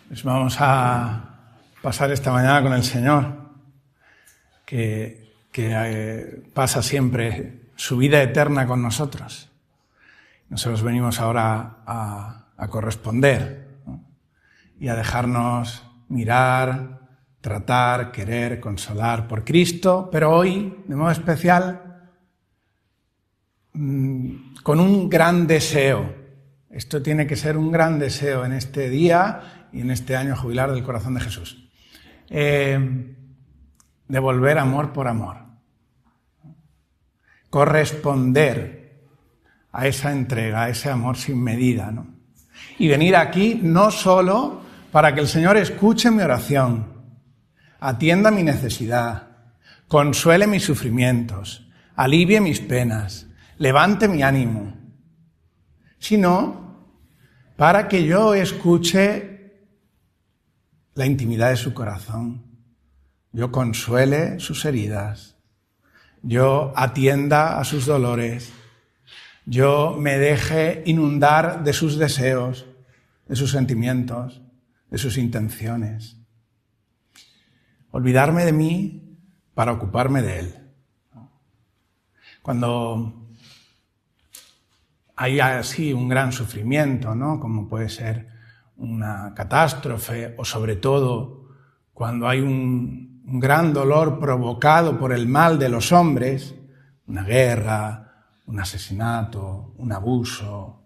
Pues vamos a pasar esta mañana con el Señor, que pasa siempre su vida eterna con nosotros. Nosotros venimos ahora a corresponder, ¿no? Y a dejarnos mirar, tratar, querer, consolar por Cristo, pero hoy, de modo especial, con un gran deseo. Esto tiene que ser un gran deseo en este día y en este año jubilar del corazón de Jesús. Devolver amor por amor. Corresponder a esa entrega, a ese amor sin medida, ¿no? Y venir aquí no solo para que el Señor escuche mi oración, atienda mi necesidad, consuele mis sufrimientos, alivie mis penas, levante mi ánimo, sino para que yo escuche la intimidad de su corazón, yo consuele sus heridas, yo atienda a sus dolores, yo me deje inundar de sus deseos, de sus sentimientos, de sus intenciones. Olvidarme de mí para ocuparme de él. Cuando hay así un gran sufrimiento, ¿no? Como puede ser una catástrofe, o sobre todo cuando hay un gran dolor provocado por el mal de los hombres, una guerra, un asesinato, un abuso,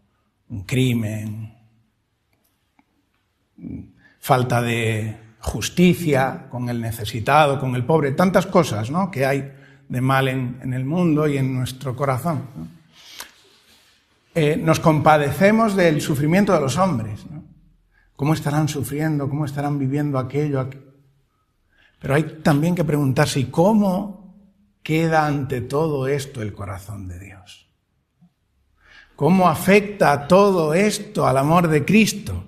un crimen, falta de justicia con el necesitado, con el pobre, tantas cosas, ¿no?, que hay de mal en el mundo y en nuestro corazón, ¿no? Nos compadecemos del sufrimiento de los hombres, ¿no? ¿Cómo estarán sufriendo? ¿Cómo estarán viviendo aquello? Pero hay también que preguntarse, ¿y cómo queda ante todo esto el corazón de Dios? ¿Cómo afecta todo esto al amor de Cristo,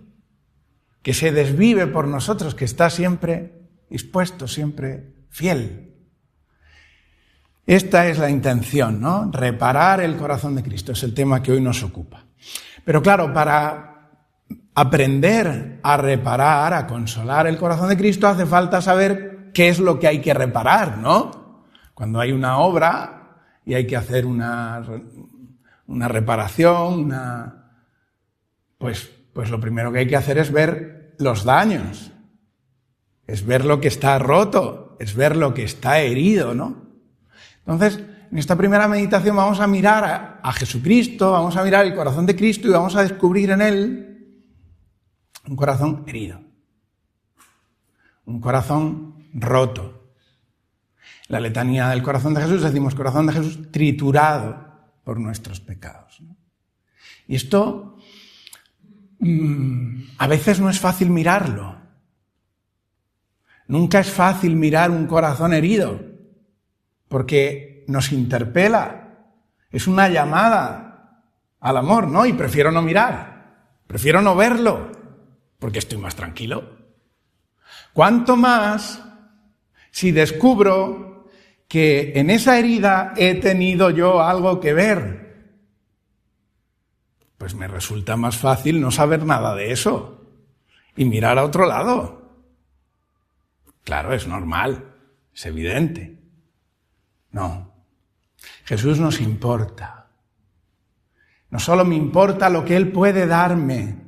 que se desvive por nosotros, que está siempre dispuesto, siempre fiel? Esta es la intención, ¿no? Reparar el corazón de Cristo es el tema que hoy nos ocupa. Pero claro, para aprender a reparar, a consolar el corazón de Cristo, hace falta saber qué es lo que hay que reparar, ¿no? Cuando hay una obra y hay que hacer una reparación, pues lo primero que hay que hacer es ver los daños, es ver lo que está roto, es ver lo que está herido, ¿no? Entonces, en esta primera meditación vamos a mirar a Jesucristo, vamos a mirar el corazón de Cristo y vamos a descubrir en él un corazón herido, un corazón roto. En la letanía del corazón de Jesús decimos corazón de Jesús triturado por nuestros pecados, ¿no? Y esto a veces no es fácil mirarlo. Nunca es fácil mirar un corazón herido, porque nos interpela, es una llamada al amor, ¿no? Y prefiero no mirar, prefiero no verlo, porque estoy más tranquilo. ¿Cuánto más si descubro que en esa herida he tenido yo algo que ver? Pues me resulta más fácil no saber nada de eso y mirar a otro lado. Claro, es normal, es evidente. No, Jesús nos importa. No solo me importa lo que Él puede darme,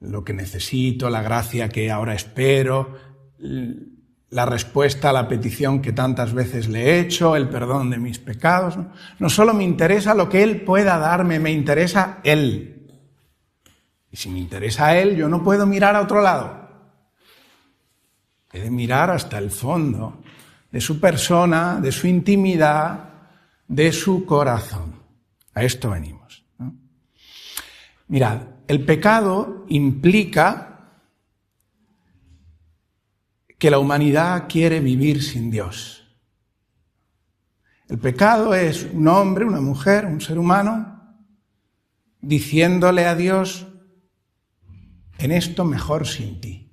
lo que necesito, la gracia que ahora espero, la respuesta a la petición que tantas veces le he hecho, el perdón de mis pecados. No solo me interesa lo que Él pueda darme, me interesa Él. Y si me interesa Él, yo no puedo mirar a otro lado. He de mirar hasta el fondo de su persona, de su intimidad, de su corazón. A esto venimos, ¿no? Mirad, el pecado implica que la humanidad quiere vivir sin Dios. El pecado es un hombre, una mujer, un ser humano, diciéndole a Dios, en esto mejor sin ti.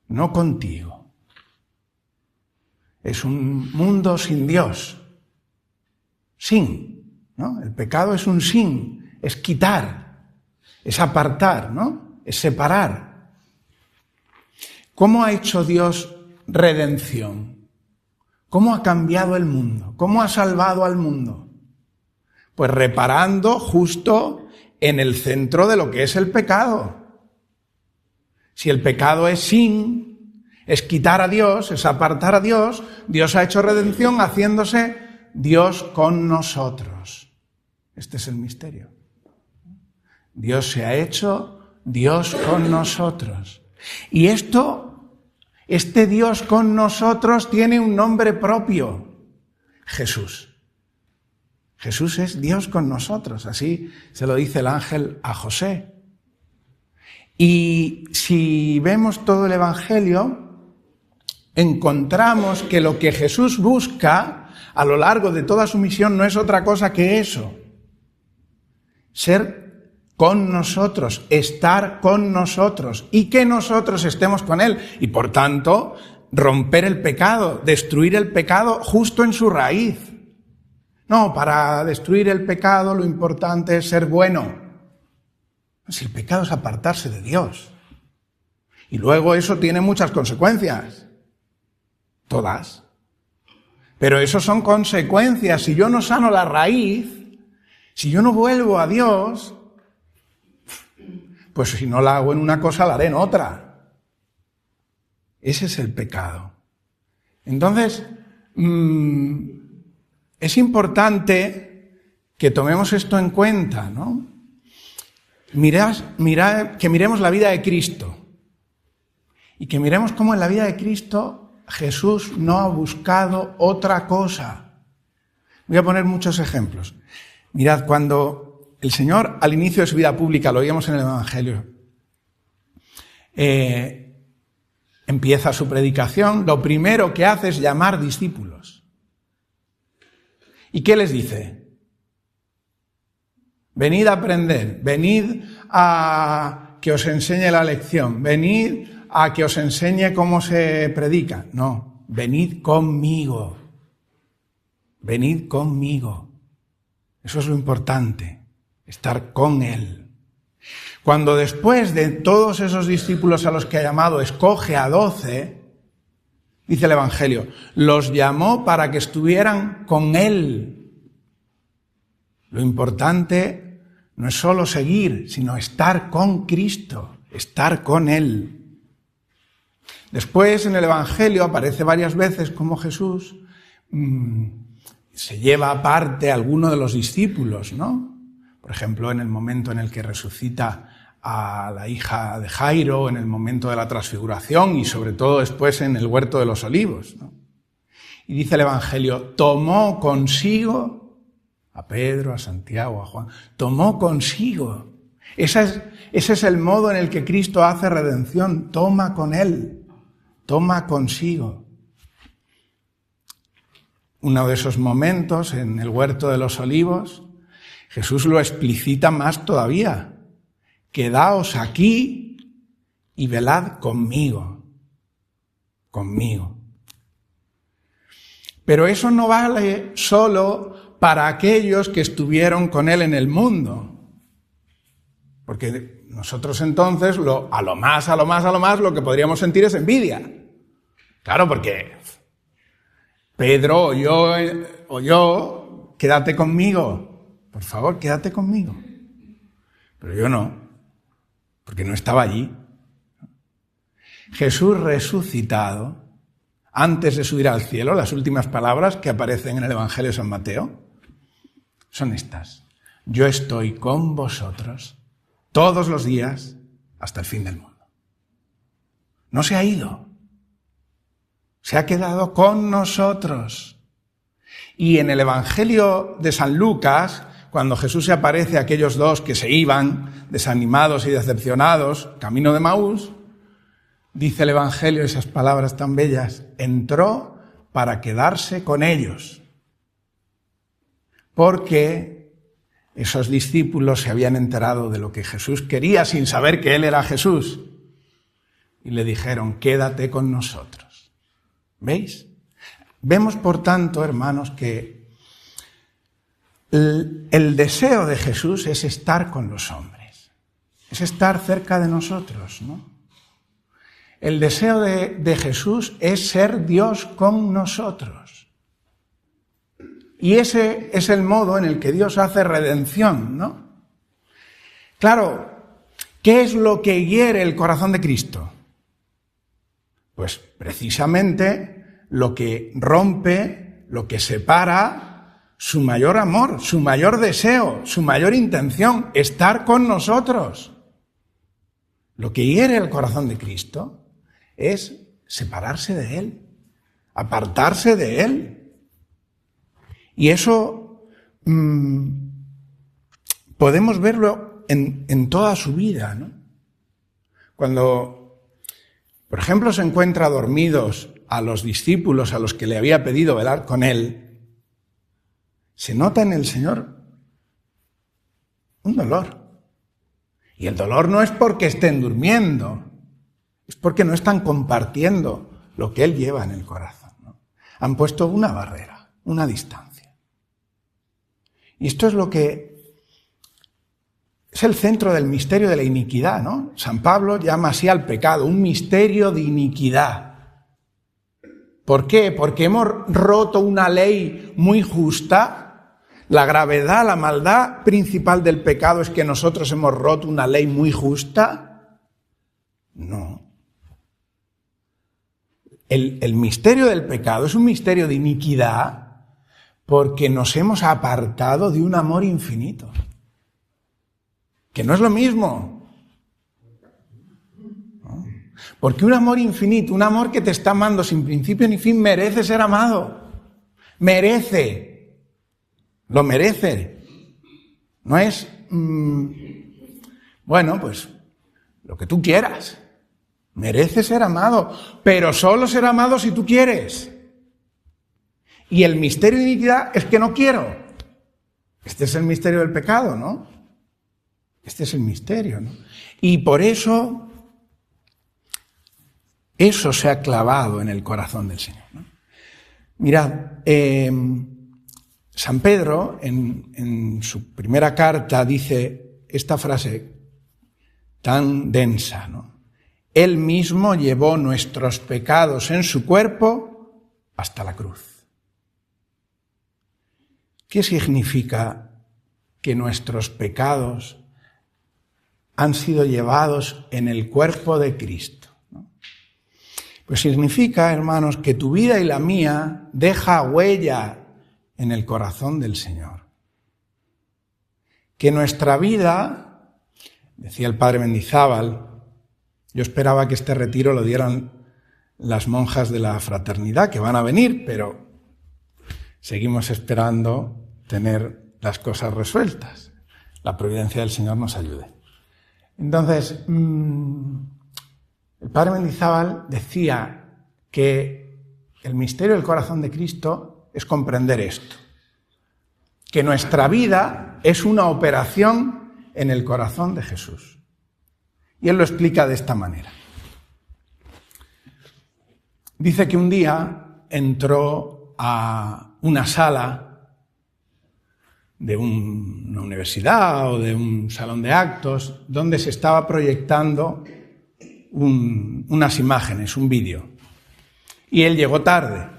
No contigo. Es un mundo sin Dios. Sin, ¿no? El pecado es un sin, es quitar. es apartar, ¿no? Es separar. ¿Cómo ha hecho Dios redención? ¿Cómo ha cambiado el mundo? ¿Cómo ha salvado al mundo? Pues reparando justo en el centro de lo que es el pecado. Si el pecado es es quitar a Dios, es apartar a Dios, Dios ha hecho redención haciéndose Dios con nosotros. Este es el misterio. Dios se ha hecho Dios con nosotros. Y este Dios con nosotros tiene un nombre propio: Jesús. Jesús es Dios con nosotros, así se lo dice el ángel a José. Y si vemos todo el Evangelio, encontramos que lo que Jesús busca a lo largo de toda su misión no es otra cosa que eso: ser con nosotros, estar con nosotros, y que nosotros estemos con Él, y por tanto romper el pecado, destruir el pecado justo en su raíz. No, para destruir el pecado lo importante es ser bueno. Si el pecado es apartarse de Dios. Y luego eso tiene muchas consecuencias. Todas. Pero eso son consecuencias. Si yo no sano la raíz, si yo no vuelvo a Dios, pues si no la hago en una cosa, la haré en otra. Ese es el pecado. Entonces, es importante que tomemos esto en cuenta, ¿no? Que miremos la vida de Cristo y que miremos cómo en la vida de Cristo Jesús no ha buscado otra cosa. Voy a poner muchos ejemplos. Mirad, cuando el Señor al inicio de su vida pública, lo oíamos en el Evangelio, empieza su predicación, lo primero que hace es llamar discípulos. ¿Y qué les dice? Venid a aprender, venid a que os enseñe la lección, venid a que os enseñe cómo se predica. No, venid conmigo, venid conmigo. Eso es lo importante, estar con Él. Cuando después de todos esos discípulos a los que ha llamado, escoge a 12, dice el Evangelio, los llamó para que estuvieran con Él. Lo importante no es solo seguir, sino estar con Cristo, estar con Él. Después en el Evangelio aparece varias veces como Jesús se lleva aparte a alguno de los discípulos, ¿no? Por ejemplo, en el momento en el que resucita a la hija de Jairo, en el momento de la transfiguración y sobre todo después en el huerto de los olivos, ¿no? Y dice el Evangelio, tomó consigo a Pedro, a Santiago, a Juan, tomó consigo. Ese es el modo en el que Cristo hace redención, toma con Él, toma consigo. Uno de esos momentos en el huerto de los olivos, Jesús lo explicita más todavía. Quedaos aquí y velad conmigo, conmigo. Pero eso no vale solo para aquellos que estuvieron con Él en el mundo. Porque nosotros entonces, a lo más, lo que podríamos sentir es envidia. Claro, porque Pedro o yo, quédate conmigo. Por favor, quédate conmigo. Pero yo no, porque no estaba allí. Jesús resucitado, antes de subir al cielo, las últimas palabras que aparecen en el Evangelio de San Mateo, son estas. Yo estoy con vosotros todos los días hasta el fin del mundo. No se ha ido. Se ha quedado con nosotros. Y en el Evangelio de San Lucas, cuando Jesús se aparece a aquellos dos que se iban, desanimados y decepcionados, camino de Emaús, dice el Evangelio esas palabras tan bellas, entró para quedarse con ellos. Porque esos discípulos se habían enterado de lo que Jesús quería sin saber que Él era Jesús. Y le dijeron, quédate con nosotros. ¿Veis? Vemos, por tanto, hermanos, que el deseo de Jesús es estar con los hombres. es estar cerca de nosotros, ¿no? El deseo de Jesús es ser Dios con nosotros. Y ese es el modo en el que Dios hace redención, ¿no? Claro, ¿qué es lo que hiere el corazón de Cristo? Pues precisamente lo que rompe, lo que separa su mayor amor, su mayor deseo, su mayor intención, estar con nosotros. Lo que hiere el corazón de Cristo es separarse de Él, apartarse de Él. Y eso podemos verlo en toda su vida, ¿no? Cuando, por ejemplo, se encuentra dormidos a los discípulos a los que le había pedido velar con Él, se nota en el Señor un dolor. Y el dolor no es porque estén durmiendo, es porque no están compartiendo lo que Él lleva en el corazón, ¿no? Han puesto una barrera, una distancia. Y esto es lo que es el centro del misterio de la iniquidad, ¿no? San Pablo llama así al pecado, un misterio de iniquidad. ¿Por qué? Porque hemos roto una ley muy justa. La gravedad, la maldad principal del pecado es que nosotros hemos roto una ley muy justa. No. El misterio del pecado es un misterio de iniquidad porque nos hemos apartado de un amor infinito. Que no es lo mismo. ¿No? Porque un amor infinito, un amor que te está amando sin principio ni fin, merece ser amado. Merece. Lo merece. No es, bueno, pues lo que tú quieras. Merece ser amado, pero solo ser amado si tú quieres. Y el misterio de iniquidad es que no quiero. Este es el misterio del pecado, ¿no? Este es el misterio, ¿no? Y por eso se ha clavado en el corazón del Señor, ¿no? Mirad, San Pedro en su primera carta dice esta frase tan densa, ¿no? Él mismo llevó nuestros pecados en su cuerpo hasta la cruz. ¿Qué significa que nuestros pecados han sido llevados en el cuerpo de Cristo? ¿No? Pues significa, hermanos, que tu vida y la mía deja huella en el corazón del Señor. Que nuestra vida, decía el padre Mendizábal, yo esperaba que este retiro lo dieran las monjas de la fraternidad, que van a venir, pero seguimos esperando tener las cosas resueltas. La providencia del Señor nos ayude. Entonces, el padre Mendizábal decía que el misterio del corazón de Cristo es comprender esto, que nuestra vida es una operación en el corazón de Jesús. Y él lo explica de esta manera. Dice que un día entró a una sala de una universidad o de un salón de actos donde se estaba proyectando unas imágenes, un vídeo. Y él llegó tarde.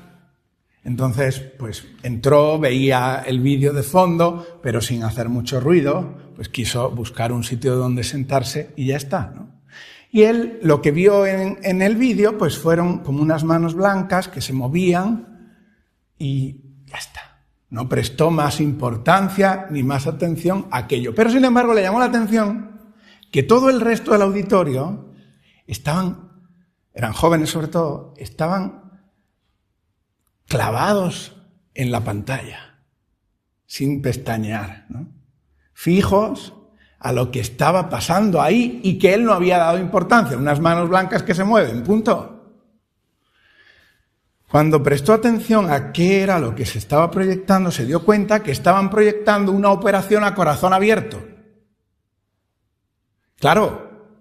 Entonces, pues entró, veía el vídeo de fondo, pero sin hacer mucho ruido, pues quiso buscar un sitio donde sentarse y ya está, ¿no? Y él lo que vio en el vídeo, pues fueron como unas manos blancas que se movían y ya está. No prestó más importancia ni más atención a aquello. Pero sin embargo le llamó la atención que todo el resto del auditorio eran jóvenes sobre todo, estaban clavados en la pantalla, sin pestañear, ¿no? Fijos a lo que estaba pasando ahí y que él no había dado importancia, unas manos blancas que se mueven, punto. Cuando prestó atención a qué era lo que se estaba proyectando, se dio cuenta que estaban proyectando una operación a corazón abierto. Claro,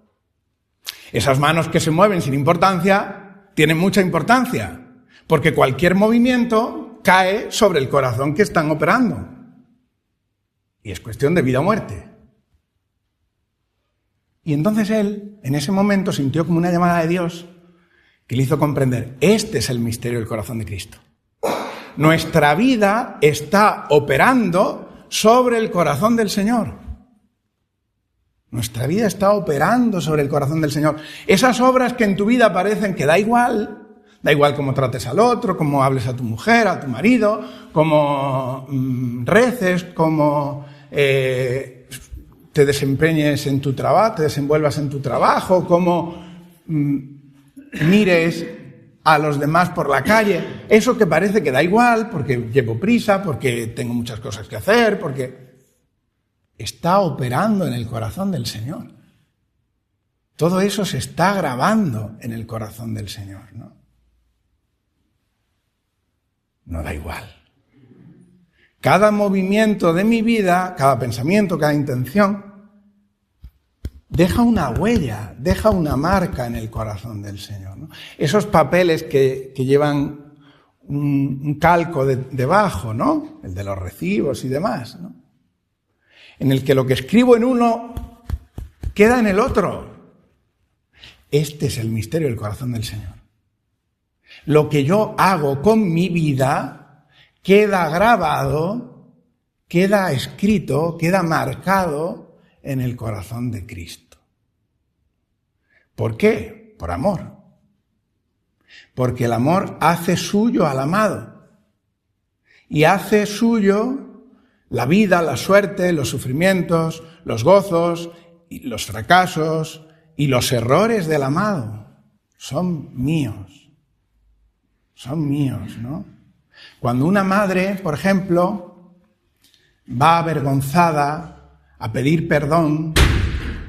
esas manos que se mueven sin importancia tienen mucha importancia, porque cualquier movimiento cae sobre el corazón que están operando. Y es cuestión de vida o muerte. Y entonces él, en ese momento, sintió como una llamada de Dios que le hizo comprender, este es el misterio del corazón de Cristo. Nuestra vida está operando sobre el corazón del Señor. Nuestra vida está operando sobre el corazón del Señor. Esas obras que en tu vida parecen que da igual cómo trates al otro, cómo hables a tu mujer, a tu marido, cómo reces, cómo te desempeñes en tu trabajo, te desenvuelvas en tu trabajo, cómo mires a los demás por la calle. Eso que parece que da igual, porque llevo prisa, porque tengo muchas cosas que hacer, porque está operando en el corazón del Señor. Todo eso se está grabando en el corazón del Señor, ¿no? No da igual. Cada movimiento de mi vida, cada pensamiento, cada intención, deja una huella, deja una marca en el corazón del Señor, ¿no? Esos papeles que llevan un calco debajo, ¿no? El de los recibos y demás, ¿no? En el que lo que escribo en uno queda en el otro. Este es el misterio del corazón del Señor. Lo que yo hago con mi vida queda grabado, queda escrito, queda marcado en el corazón de Cristo. ¿Por qué? Por amor. Porque el amor hace suyo al amado y hace suyo la vida, la suerte, los sufrimientos, los gozos, y los fracasos y los errores del amado. Son míos. Son míos, ¿no? Cuando una madre, por ejemplo, va avergonzada a pedir perdón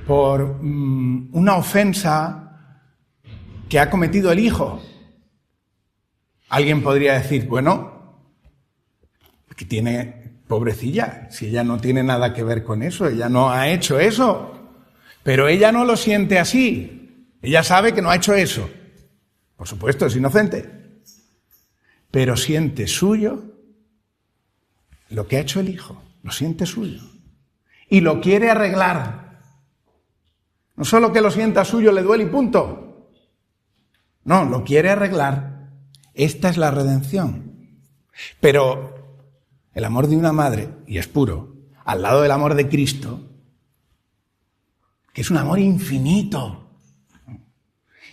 por una ofensa que ha cometido el hijo, alguien podría decir, bueno, que tiene, pobrecilla, si ella no tiene nada que ver con eso, ella no ha hecho eso, pero ella no lo siente así, ella sabe que no ha hecho eso, por supuesto, es inocente. Pero siente suyo lo que ha hecho el hijo, lo siente suyo y lo quiere arreglar. No solo que lo sienta suyo le duele y punto. No, lo quiere arreglar. Esta es la redención. Pero el amor de una madre, y es puro, al lado del amor de Cristo, que es un amor infinito,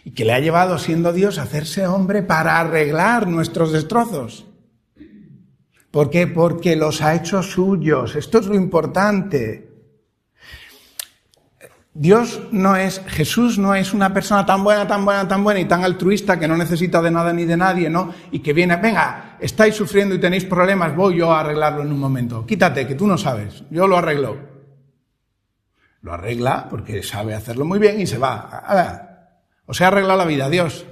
y que le ha llevado, siendo Dios, a hacerse hombre para arreglar nuestros destrozos. ¿Por qué? Porque los ha hecho suyos. Esto es lo importante. Jesús no es una persona tan buena y tan altruista que no necesita de nada ni de nadie, ¿no? Y que viene, venga, estáis sufriendo y tenéis problemas, voy yo a arreglarlo en un momento. Quítate, que tú no sabes, yo lo arreglo. Lo arregla porque sabe hacerlo muy bien y se va. O sea, arregla la vida, Dios.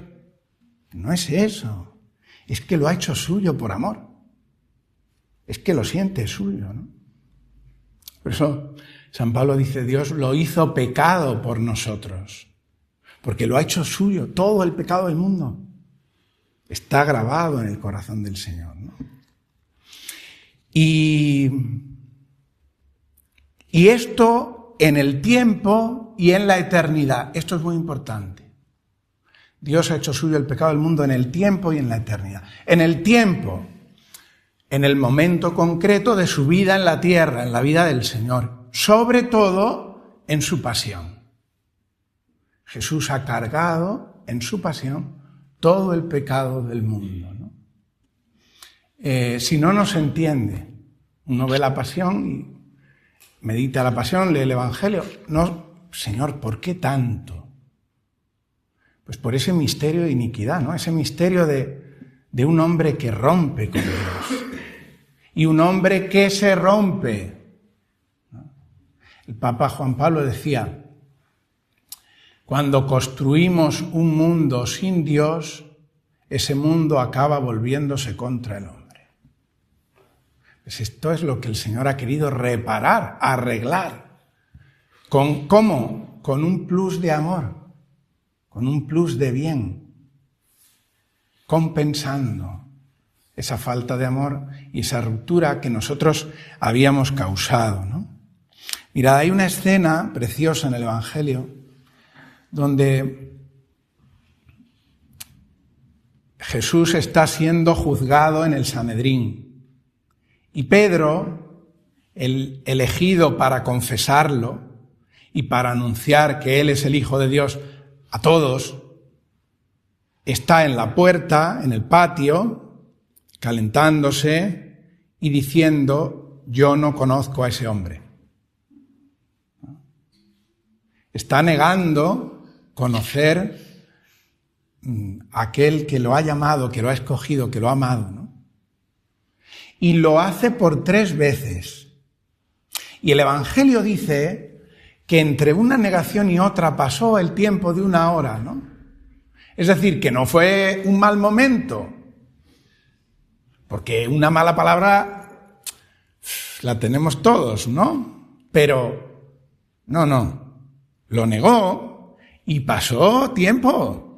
No es eso. Es que lo ha hecho suyo por amor. Es que lo siente suyo, ¿no? Por eso San Pablo dice, Dios lo hizo pecado por nosotros. Porque lo ha hecho suyo. Todo el pecado del mundo está grabado en el corazón del Señor, ¿no? Y esto en el tiempo y en la eternidad. Esto es muy importante. Dios ha hecho suyo el pecado del mundo en el tiempo y en la eternidad. En el tiempo, en el momento concreto de su vida en la tierra, en la vida del Señor. Sobre todo en su pasión. Jesús ha cargado en su pasión todo el pecado del mundo, ¿no? Si no, no se entiende. Uno ve la pasión y medita la pasión, lee el Evangelio. No, Señor, ¿por qué tanto? Pues por ese misterio de iniquidad, ¿no? Ese misterio de un hombre que rompe con Dios. Y un hombre que se rompe, ¿no? El Papa Juan Pablo decía, cuando construimos un mundo sin Dios, ese mundo acaba volviéndose contra el hombre. Pues esto es lo que el Señor ha querido reparar, arreglar. ¿Cómo? Con un plus de amor. Con un plus de bien, compensando esa falta de amor y esa ruptura que nosotros habíamos causado, ¿no? Mirad, hay una escena preciosa en el Evangelio donde Jesús está siendo juzgado en el Sanedrín. Y Pedro, el elegido para confesarlo y para anunciar que Él es el Hijo de Dios a todos, está en la puerta, en el patio, calentándose y diciendo: yo no conozco a ese hombre. Está negando conocer a aquel que lo ha llamado, que lo ha escogido, que lo ha amado, ¿no? Y lo hace por 3 veces. Y el Evangelio dice que entre una negación y otra pasó el tiempo de 1 hora, ¿no? Es decir, que no fue un mal momento, porque una mala palabra la tenemos todos, ¿no? Pero no, lo negó y pasó tiempo.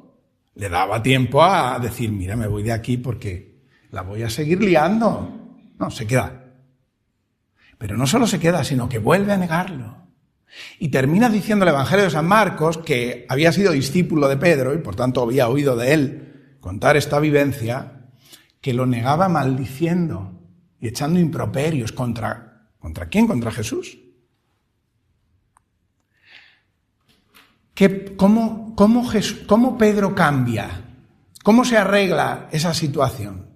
Le daba tiempo a decir: mira, me voy de aquí porque la voy a seguir liando. No, se queda. Pero no solo se queda, sino que vuelve a negarlo. Y termina diciendo el Evangelio de San Marcos que había sido discípulo de Pedro y por tanto había oído de él contar esta vivencia, que lo negaba maldiciendo y echando improperios. ¿Contra quién? ¿Contra Jesús? ¿Cómo Pedro cambia? ¿Cómo se arregla esa situación?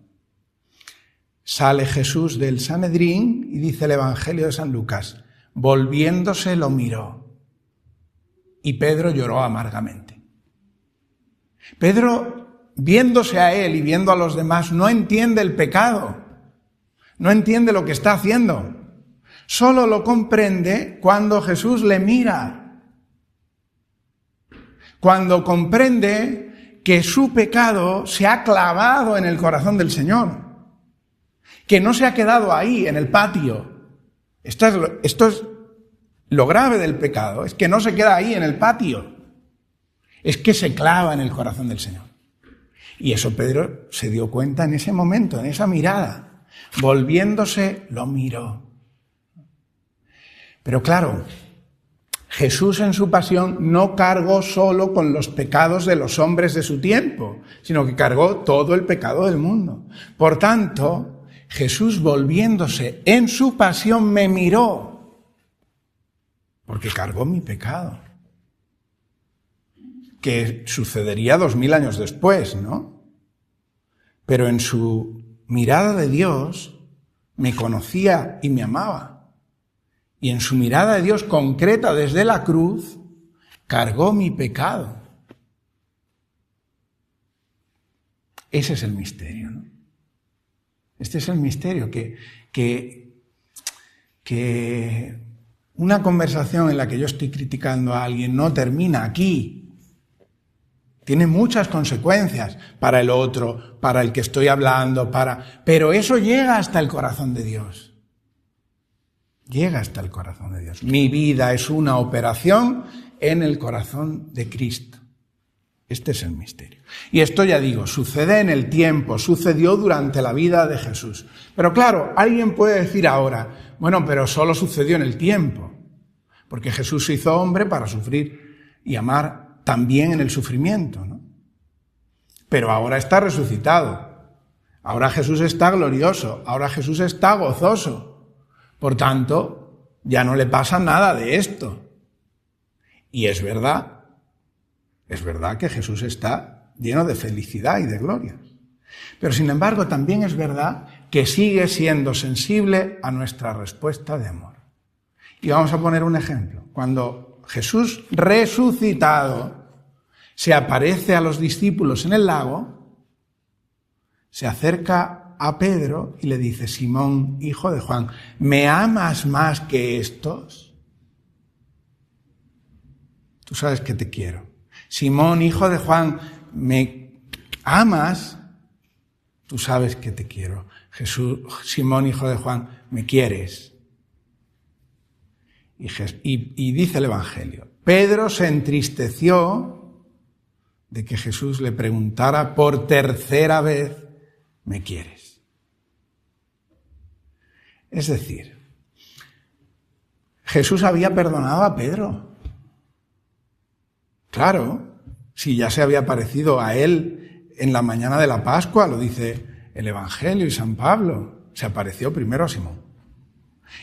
Sale Jesús del Sanedrín y dice el Evangelio de San Lucas: volviéndose lo miró y Pedro lloró amargamente. Pedro, viéndose a él y viendo a los demás, no entiende el pecado, no entiende lo que está haciendo. Solo lo comprende cuando Jesús le mira. Cuando comprende que su pecado se ha clavado en el corazón del Señor, que no se ha quedado ahí en el patio. Esto es lo grave del pecado, es que no se queda ahí en el patio, es que se clava en el corazón del Señor. Y eso Pedro se dio cuenta en ese momento, en esa mirada. Volviéndose, lo miró. Pero claro, Jesús en su pasión no cargó solo con los pecados de los hombres de su tiempo, sino que cargó todo el pecado del mundo. Por tanto, Jesús, volviéndose en su pasión, me miró, porque cargó mi pecado, que sucedería 2000 años después, ¿no? Pero en su mirada de Dios me conocía y me amaba. Y en su mirada de Dios concreta desde la cruz, cargó mi pecado. Ese es el misterio, ¿no? Este es el misterio, que una conversación en la que yo estoy criticando a alguien no termina aquí. Tiene muchas consecuencias para el otro, para el que estoy hablando, pero eso llega hasta el corazón de Dios. Llega hasta el corazón de Dios. Mi vida es una operación en el corazón de Cristo. Este es el misterio. Y esto, ya digo, sucede en el tiempo, sucedió durante la vida de Jesús. Pero claro, alguien puede decir ahora: bueno, pero solo sucedió en el tiempo, porque Jesús se hizo hombre para sufrir y amar también en el sufrimiento, ¿no? Pero ahora está resucitado. Ahora Jesús está glorioso. Ahora Jesús está gozoso. Por tanto, ya no le pasa nada de esto. Y es verdad que Jesús está lleno de felicidad y de gloria. Pero sin embargo, también es verdad que sigue siendo sensible a nuestra respuesta de amor. Y vamos a poner un ejemplo. Cuando Jesús resucitado se aparece a los discípulos en el lago, se acerca a Pedro y le dice: Simón, hijo de Juan, ¿me amas más que estos? Tú sabes que te quiero. Simón, hijo de Juan, ¿me amas? Tú sabes que te quiero. Simón, hijo de Juan, ¿me quieres? Y dice el Evangelio: Pedro se entristeció de que Jesús le preguntara por 3ª vez: ¿me quieres? Es decir, Jesús había perdonado a Pedro. Claro, si ya se había aparecido a él en la mañana de la Pascua, lo dice el Evangelio y San Pablo. Se apareció primero a Simón.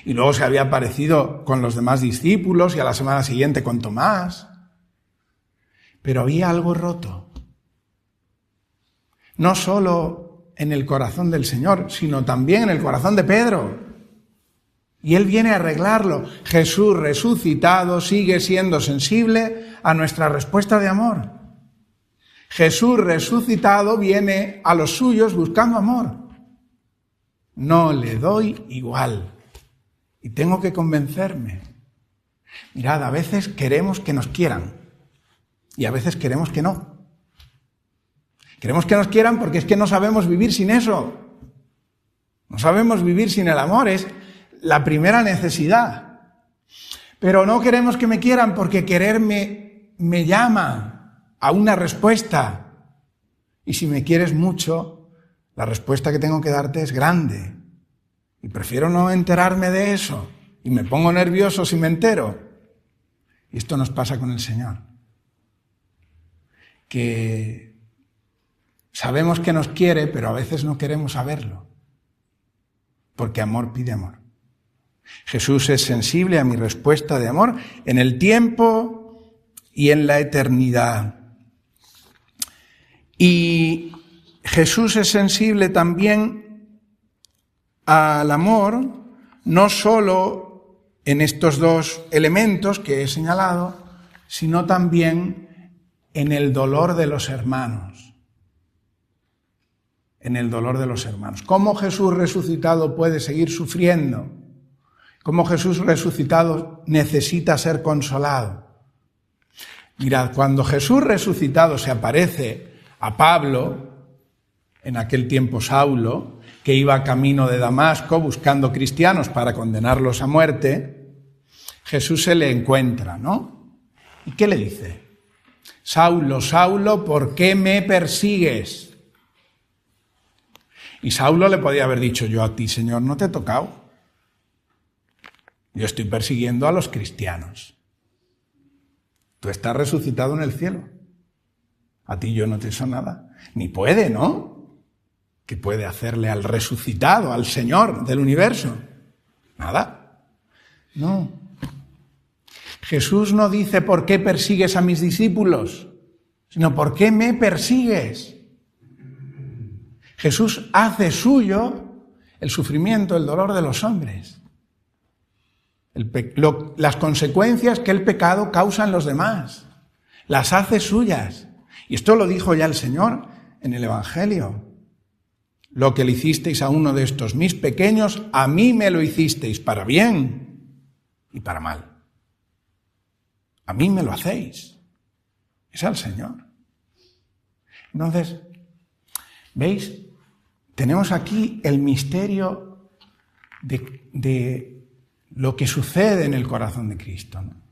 Y luego se había aparecido con los demás discípulos y a la semana siguiente con Tomás. Pero había algo roto. No solo en el corazón del Señor, sino también en el corazón de Pedro. Y él viene a arreglarlo. Jesús resucitado sigue siendo sensible a nuestra respuesta de amor. Jesús resucitado viene a los suyos buscando amor. No le doy igual. Y tengo que convencerme. Mirad, a veces queremos que nos quieran. Y a veces queremos que no. Queremos que nos quieran porque es que no sabemos vivir sin eso. No sabemos vivir sin el amor, es la primera necesidad. Pero no queremos que me quieran porque quererme me llama a una respuesta. Y si me quieres mucho, la respuesta que tengo que darte es grande. Y prefiero no enterarme de eso. Y me pongo nervioso si me entero. Y esto nos pasa con el Señor. Que sabemos que nos quiere, pero a veces no queremos saberlo. Porque amor pide amor. Jesús es sensible a mi respuesta de amor en el tiempo y en la eternidad. Y Jesús es sensible también al amor, no solo en estos dos elementos que he señalado, sino también en el dolor de los hermanos. En el dolor de los hermanos. ¿Cómo Jesús resucitado puede seguir sufriendo? ¿Cómo Jesús resucitado necesita ser consolado? Mirad, cuando Jesús resucitado se aparece a Pablo, en aquel tiempo Saulo, que iba camino de Damasco buscando cristianos para condenarlos a muerte, Jesús se le encuentra, ¿no? ¿Y qué le dice? Saulo, Saulo, ¿por qué me persigues? Y Saulo le podía haber dicho, yo a ti, Señor, no te he tocado. Yo estoy persiguiendo a los cristianos. Tú estás resucitado en el cielo. A ti yo no te hizo nada. Ni puede, ¿no? ¿Qué puede hacerle al resucitado, al Señor del universo? Nada. No. Jesús no dice ¿por qué persigues a mis discípulos? Sino ¿por qué me persigues? Jesús hace suyo el sufrimiento, el dolor de los hombres. Las consecuencias que el pecado causa en los demás. Las hace suyas. Y esto lo dijo ya el Señor en el Evangelio. Lo que le hicisteis a uno de estos mis pequeños, a mí me lo hicisteis para bien y para mal. A mí me lo hacéis. Es al Señor. Entonces, ¿veis? Tenemos aquí el misterio de lo que sucede en el corazón de Cristo, ¿no?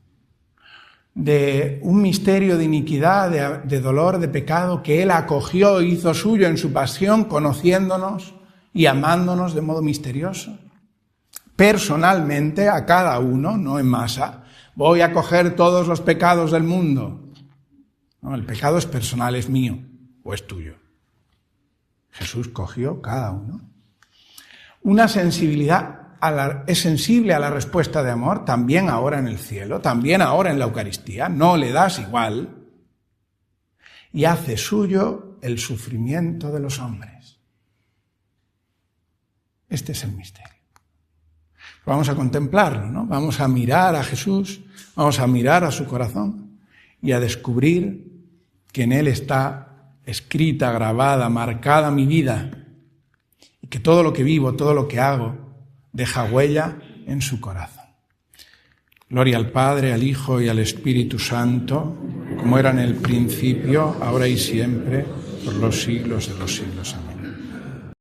De un misterio de iniquidad, de dolor, de pecado que Él acogió e hizo suyo en su pasión, conociéndonos y amándonos de modo misterioso. Personalmente, a cada uno, no en masa, voy a coger todos los pecados del mundo. No, el pecado es personal, es mío o es tuyo. Jesús cogió cada uno. Una sensibilidad es sensible a la respuesta de amor, también ahora en el cielo, también ahora en la Eucaristía, no le das igual, y hace suyo el sufrimiento de los hombres. Este es el misterio. Vamos a contemplarlo, ¿no? Vamos a mirar a Jesús, vamos a mirar a su corazón y a descubrir que en Él está escrita, grabada, marcada mi vida, y que todo lo que vivo, todo lo que hago, deja huella en su corazón. Gloria al Padre, al Hijo y al Espíritu Santo, como era en el principio, ahora y siempre, por los siglos de los siglos. Amén.